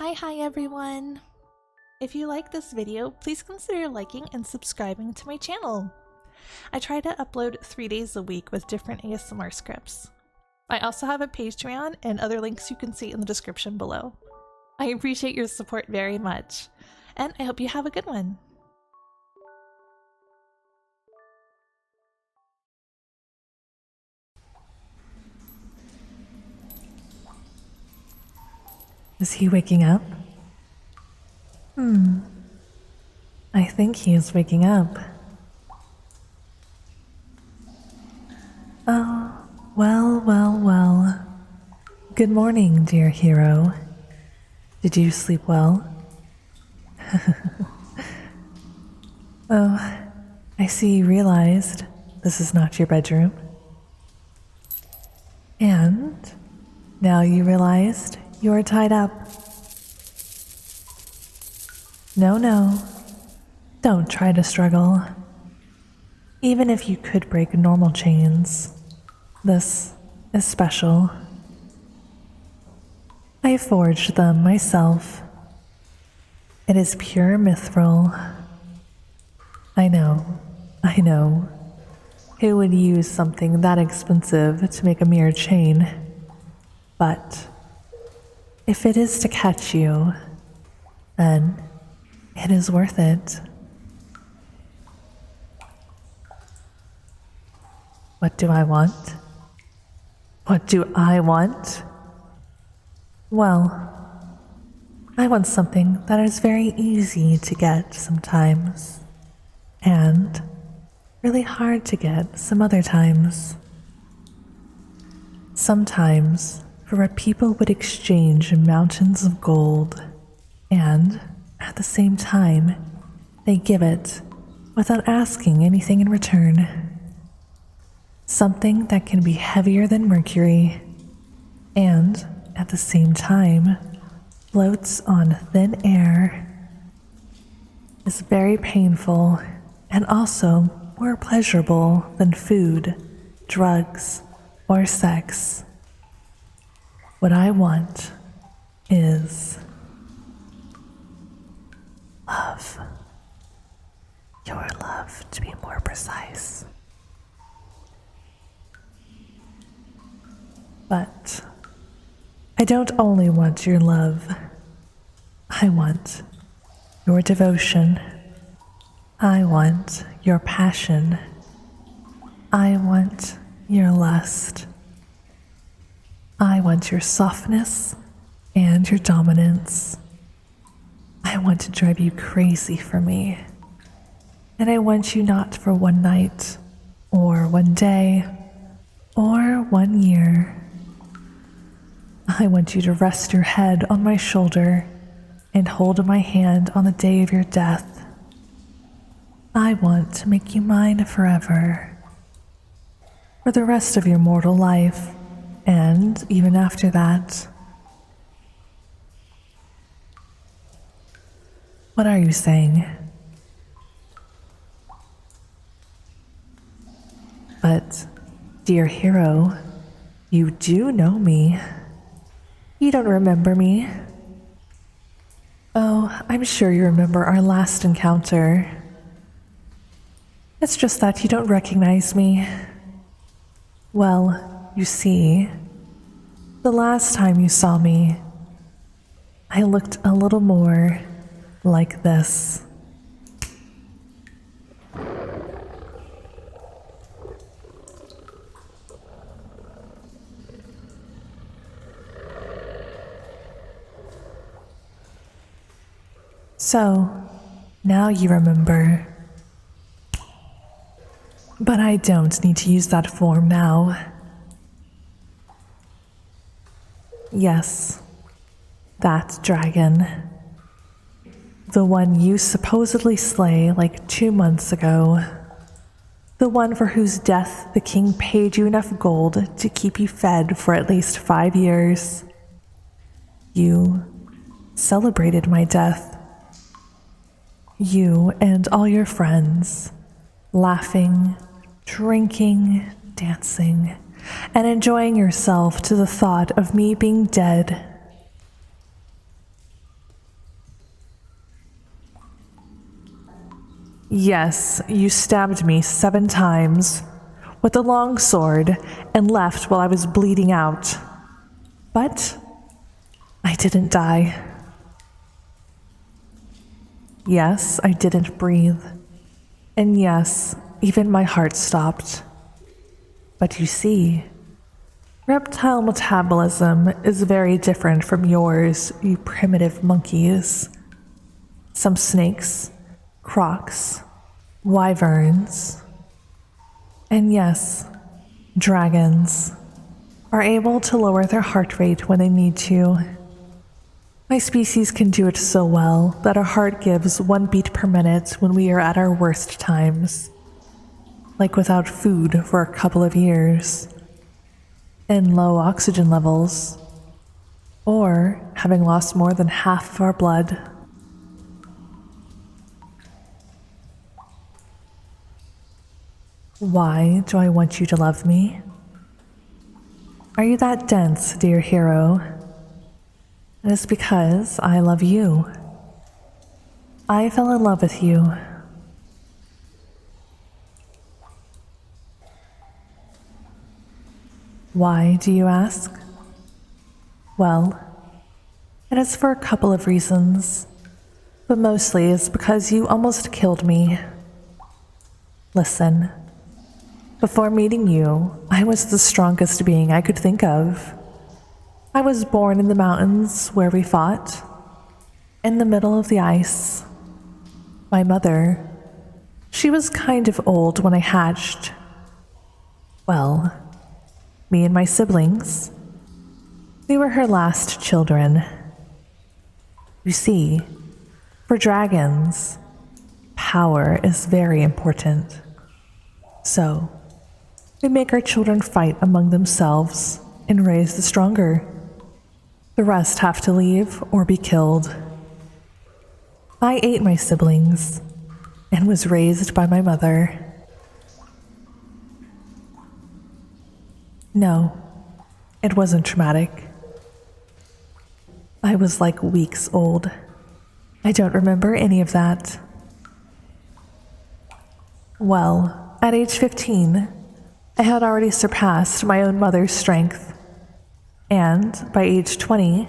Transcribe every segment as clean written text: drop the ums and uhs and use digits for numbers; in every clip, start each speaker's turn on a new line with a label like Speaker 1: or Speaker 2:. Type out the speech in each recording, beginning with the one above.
Speaker 1: Hi everyone! If you like this video, please consider liking and subscribing to my channel. I try to upload 3 days a week with different ASMR scripts. I also have a Patreon and other links you can see in the description below. I appreciate your support very much, and I hope you have a good one.
Speaker 2: Is he waking up? I think he is waking up. Oh, well. Good morning, dear hero. Did you sleep well? Oh, I see you realized this is not your bedroom. And now you realized you are tied up. No, don't try to struggle. Even if you could break normal chains, this is special. I forged them myself. It is pure mithril. I know. Who would use something that expensive to make a mere chain? But if it is to catch you, then it is worth it. What do I want? What do I want? Well, I want something that is very easy to get sometimes, and really hard to get some other times. Sometimes for what people would exchange mountains of gold, and at the same time, they give it without asking anything in return. Something that can be heavier than mercury, and at the same time, floats on thin air, is very painful and also more pleasurable than food, drugs, or sex. What I want is love. Your love, to be more precise. But I don't only want your love. I want your devotion. I want your passion. I want your lust. I want your softness and your dominance. I want to drive you crazy for me. And I want you not for one night, or one day, or 1 year. I want you to rest your head on my shoulder and hold my hand on the day of your death. I want to make you mine forever. For the rest of your mortal life, and even after that. What are you saying? But, dear hero, you do know me. You don't remember me. Oh, I'm sure you remember our last encounter. It's just that you don't recognize me. Well, you see, the last time you saw me, I looked a little more like this. So, now you remember. But I don't need to use that form now. Yes, that dragon. The one you supposedly slay like 2 months ago. The one for whose death the king paid you enough gold to keep you fed for at least 5 years. You celebrated my death. You and all your friends, laughing, drinking, dancing, and enjoying yourself to the thought of me being dead. Yes, you stabbed me 7 times with a long sword and left while I was bleeding out. But I didn't die. Yes, I didn't breathe. And yes, even my heart stopped. But you see, reptile metabolism is very different from yours, you primitive monkeys. Some snakes, crocs, wyverns, and yes, dragons are able to lower their heart rate when they need to. My species can do it so well that our heart gives 1 beat per minute when we are at our worst times, like without food for a couple of years, in low oxygen levels, or having lost more than half of our blood. Why do I want you to love me? Are you that dense, dear hero? It is because I love you. I fell in love with you. Why, do you ask? Well, it is for a couple of reasons, but mostly it's because you almost killed me. Listen. Before meeting you, I was the strongest being I could think of. I was born in the mountains where we fought, in the middle of the ice. My mother, she was kind of old when I hatched. Well, me and my siblings, we were her last children. You see, for dragons, power is very important. So, we make our children fight among themselves and raise the stronger. The rest have to leave or be killed. I ate my siblings and was raised by my mother. No, it wasn't traumatic. I was like weeks old. I don't remember any of that. Well, at age 15, I had already surpassed my own mother's strength, and by age 20,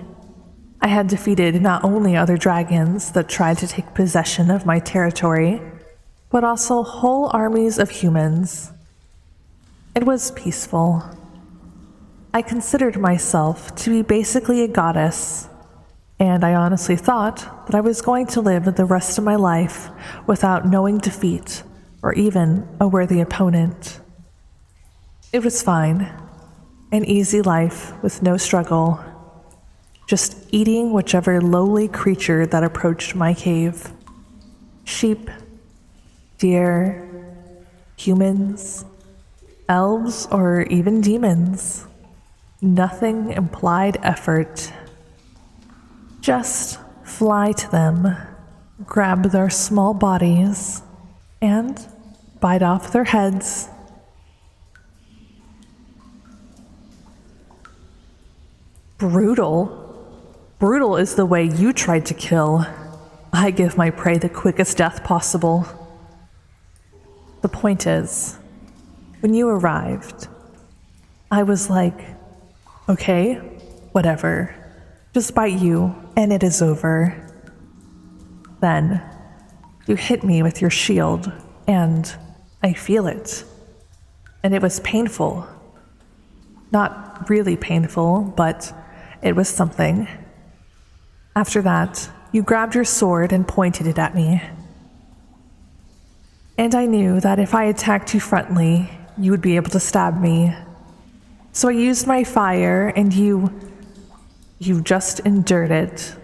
Speaker 2: I had defeated not only other dragons that tried to take possession of my territory, but also whole armies of humans. It was peaceful. I considered myself to be basically a goddess, and I honestly thought that I was going to live the rest of my life without knowing defeat or even a worthy opponent. It was fine. An easy life with no struggle. Just eating whichever lowly creature that approached my cave. Sheep, deer, humans, elves, or even demons. Nothing implied effort. Just fly to them, grab their small bodies, and bite off their heads. Brutal? Brutal is the way you tried to kill. I give my prey the quickest death possible. The point is, when you arrived, I was like, okay, whatever. Just bite you, and it is over. Then, you hit me with your shield, and I feel it. And it was painful. Not really painful, but it was something. After that, you grabbed your sword and pointed it at me. And I knew that if I attacked you frontally, you would be able to stab me. So I used my fire, and you just endured it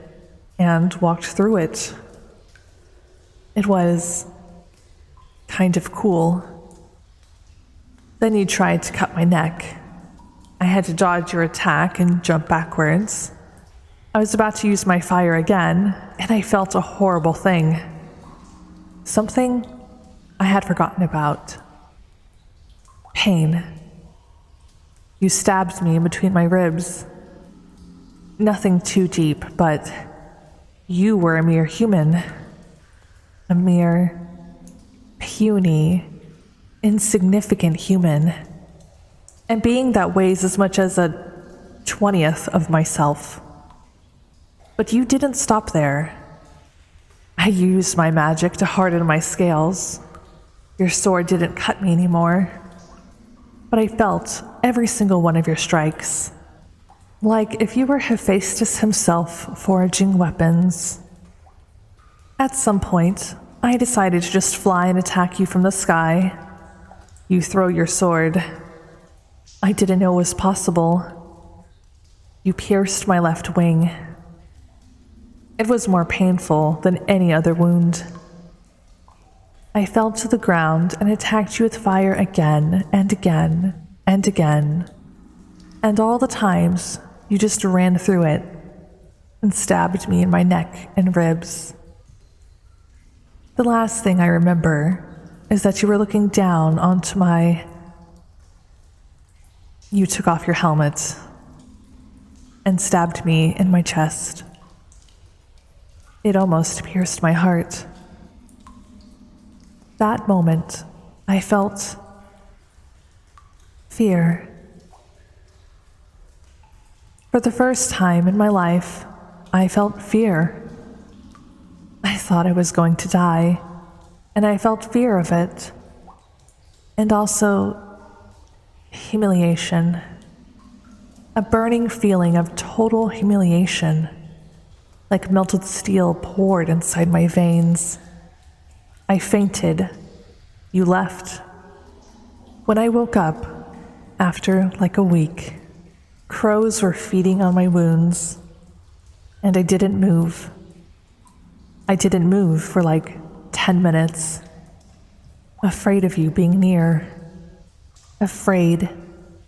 Speaker 2: and walked through it. It was kind of cool. Then you tried to cut my neck. I had to dodge your attack and jump backwards. I was about to use my fire again, and I felt a horrible thing. Something I had forgotten about. Pain. You stabbed me in between my ribs. Nothing too deep, but you were a mere human. A mere puny, insignificant human, and being that weighs as much as a 20th of myself. But you didn't stop there. I used my magic to harden my scales. Your sword didn't cut me anymore, but I felt every single one of your strikes. Like if you were Hephaestus himself foraging weapons. At some point, I decided to just fly and attack you from the sky. You throw your sword. I didn't know it was possible. You pierced my left wing. It was more painful than any other wound. I fell to the ground and attacked you with fire again and again and again. And all the times, you just ran through it and stabbed me in my neck and ribs. The last thing I remember is that you were looking down onto my... You took off your helmet and stabbed me in my chest. It almost pierced my heart. That moment, I felt fear. For the first time in my life, I felt fear. I thought I was going to die, and I felt fear of it. And also humiliation. A burning feeling of total humiliation, like melted steel poured inside my veins. I fainted. You left. When I woke up, after like a week, crows were feeding on my wounds, and I didn't move. I didn't move for like 10 minutes, afraid of you being near, afraid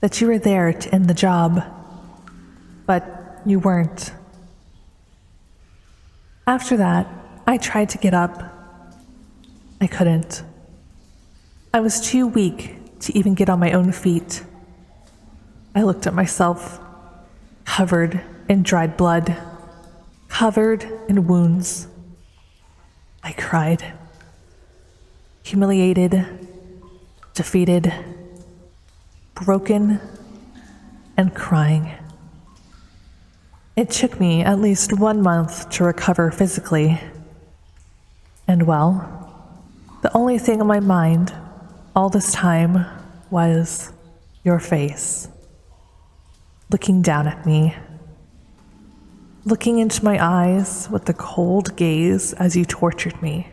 Speaker 2: that you were there to end the job, but you weren't. After that, I tried to get up. I couldn't. I was too weak to even get on my own feet. I looked at myself, covered in dried blood, covered in wounds. I cried, humiliated, defeated, broken, and crying. It took me at least 1 month to recover physically. And well, the only thing on my mind all this time was your face, looking down at me, looking into my eyes with the cold gaze as you tortured me,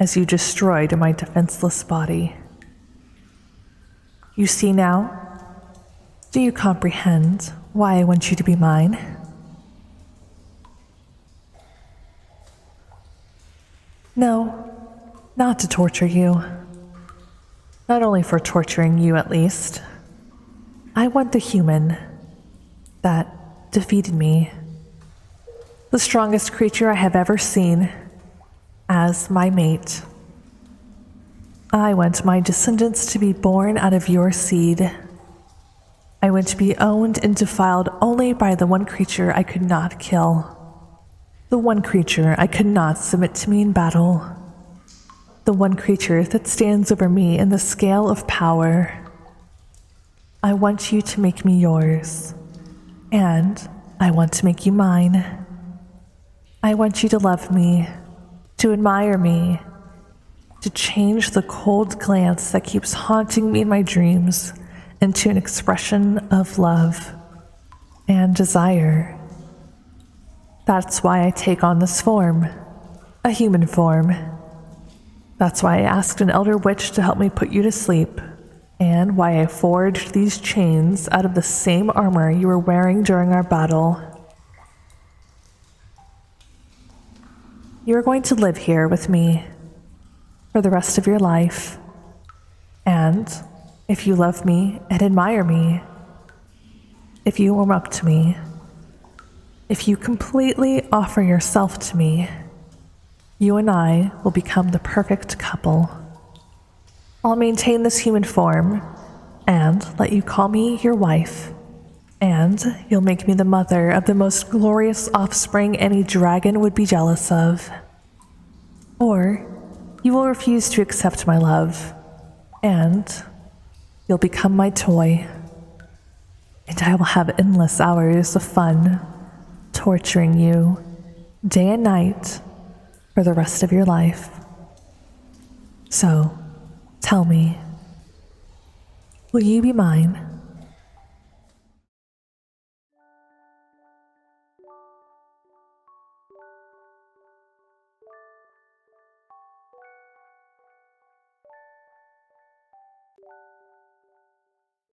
Speaker 2: as you destroyed my defenseless body. You see now? Do you comprehend why I want you to be mine? No, not to torture you. Not only for torturing you, at least. I want the human that defeated me, the strongest creature I have ever seen, as my mate. I want my descendants to be born out of your seed. I want to be owned and defiled only by the one creature I could not kill. The one creature I could not submit to me in battle. The one creature that stands over me in the scale of power. I want you to make me yours. And I want to make you mine. I want you to love me, to admire me, to change the cold glance that keeps haunting me in my dreams into an expression of love and desire. That's why I take on this form, a human form. That's why I asked an elder witch to help me put you to sleep, and why I forged these chains out of the same armor you were wearing during our battle. You are going to live here with me for the rest of your life, and if you love me and admire me, if you warm up to me, if you completely offer yourself to me, you and I will become the perfect couple. I'll maintain this human form and let you call me your wife, and you'll make me the mother of the most glorious offspring any dragon would be jealous of. Or you will refuse to accept my love, and you'll become my toy. And I will have endless hours of fun, torturing you day and night for the rest of your life. So, tell me, will you be mine?